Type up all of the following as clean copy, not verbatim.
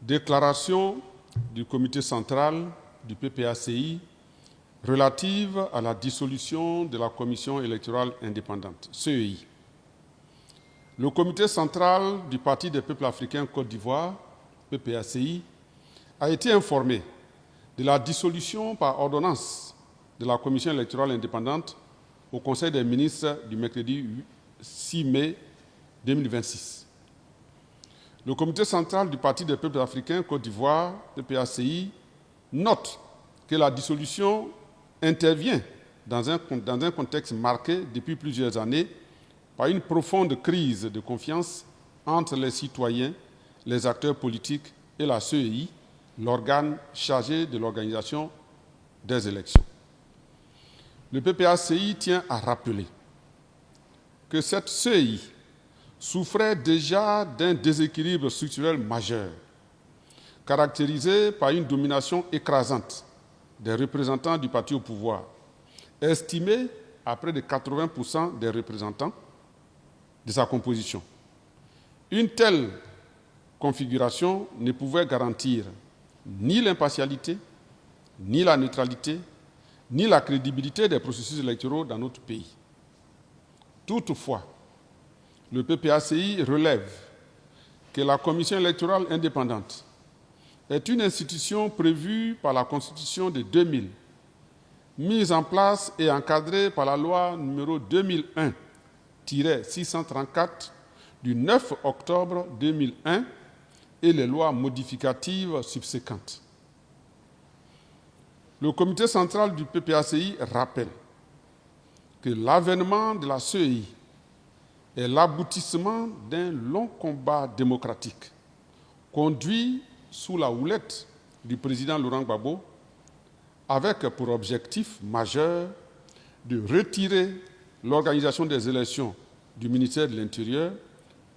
Déclaration du comité central du PPACI relative à la dissolution de la Commission électorale indépendante, CEI. Le comité central du Parti des peuples africains Côte d'Ivoire, PPACI, a été informé de la dissolution par ordonnance de la Commission électorale indépendante au Conseil des ministres du mercredi 6 mai 2026. Le comité central du Parti des peuples africains Côte d'Ivoire, PPACI, note que la dissolution intervient dans un contexte marqué depuis plusieurs années par une profonde crise de confiance entre les citoyens, les acteurs politiques et la CEI, l'organe chargé de l'organisation des élections. Le PPACI tient à rappeler que cette CEI souffrait déjà d'un déséquilibre structurel majeur, caractérisé par une domination écrasante des représentants du parti au pouvoir, estimé à près de 80% des représentants de sa composition. Une telle configuration ne pouvait garantir ni l'impartialité, ni la neutralité, ni la crédibilité des processus électoraux dans notre pays. Toutefois, le PPACI relève que la Commission électorale indépendante est une institution prévue par la Constitution de 2000, mise en place et encadrée par la loi numéro 2001-634 du 9 octobre 2001 et les lois modificatives subséquentes. Le comité central du PPACI rappelle que l'avènement de la CEI est l'aboutissement d'un long combat démocratique conduit sous la houlette du président Laurent Gbagbo avec pour objectif majeur de retirer l'organisation des élections du ministère de l'Intérieur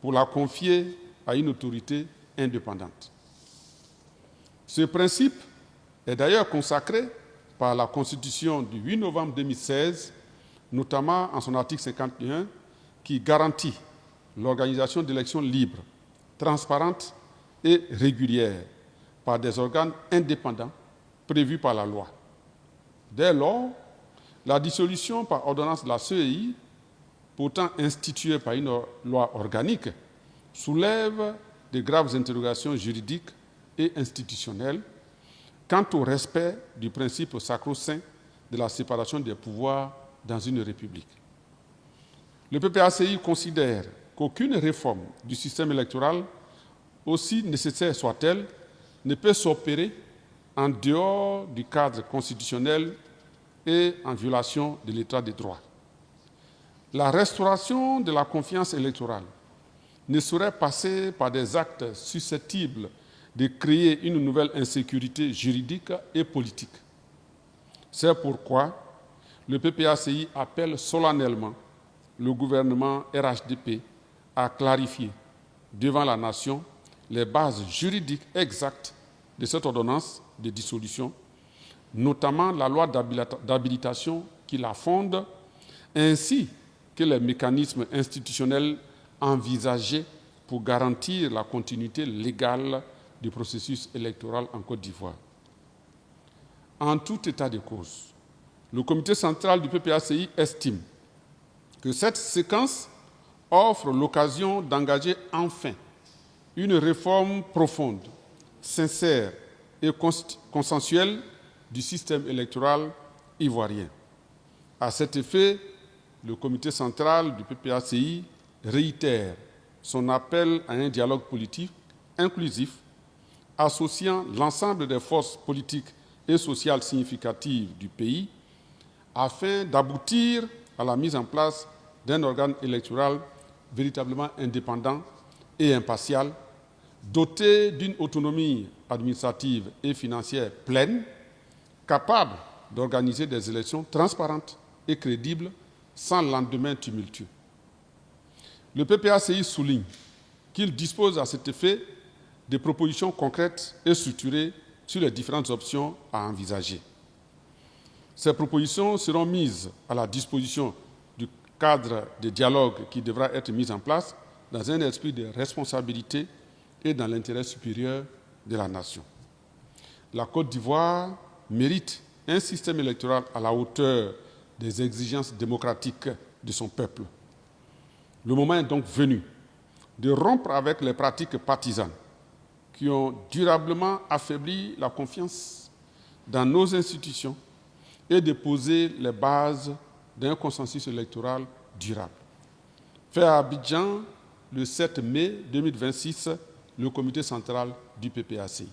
pour la confier à une autorité indépendante. Ce principe est d'ailleurs consacré par la Constitution du 8 novembre 2016, notamment en son article 51, qui garantit l'organisation d'élections libres, transparentes et régulières par des organes indépendants prévus par la loi. Dès lors, la dissolution par ordonnance de la CEI, pourtant instituée par une loi organique, soulève de graves interrogations juridiques et institutionnelles quant au respect du principe sacro-saint de la séparation des pouvoirs dans une république. Le PPACI considère qu'aucune réforme du système électoral, aussi nécessaire soit-elle, ne peut s'opérer en dehors du cadre constitutionnel et en violation de l'état de droit. La restauration de la confiance électorale ne saurait passer par des actes susceptibles de créer une nouvelle insécurité juridique et politique. C'est pourquoi le PPACI appelle solennellement le gouvernement RHDP à clarifier devant la nation les bases juridiques exactes de cette ordonnance de dissolution, notamment la loi d'habilitation qui la fonde, ainsi que les mécanismes institutionnels envisagés pour garantir la continuité légale du processus électoral en Côte d'Ivoire. En tout état de cause, le comité central du PPACI estime que cette séquence offre l'occasion d'engager enfin une réforme profonde, sincère et consensuelle du système électoral ivoirien. À cet effet, le comité central du PPACI réitère son appel à un dialogue politique inclusif associant l'ensemble des forces politiques et sociales significatives du pays afin d'aboutir à la mise en place d'un organe électoral véritablement indépendant et impartial, doté d'une autonomie administrative et financière pleine, capable d'organiser des élections transparentes et crédibles sans lendemain tumultueux. Le PPACI souligne qu'il dispose à cet effet de propositions concrètes et structurées sur les différentes options à envisager. Ces propositions seront mises à la disposition du cadre de dialogue qui devra être mis en place dans un esprit de responsabilité et dans l'intérêt supérieur de la nation. La Côte d'Ivoire mérite un système électoral à la hauteur des exigences démocratiques de son peuple. Le moment est donc venu de rompre avec les pratiques partisanes qui ont durablement affaibli la confiance dans nos institutions et de poser les bases d'un consensus électoral durable. Fait à Abidjan, le 7 mai 2026, le comité central du PPACI.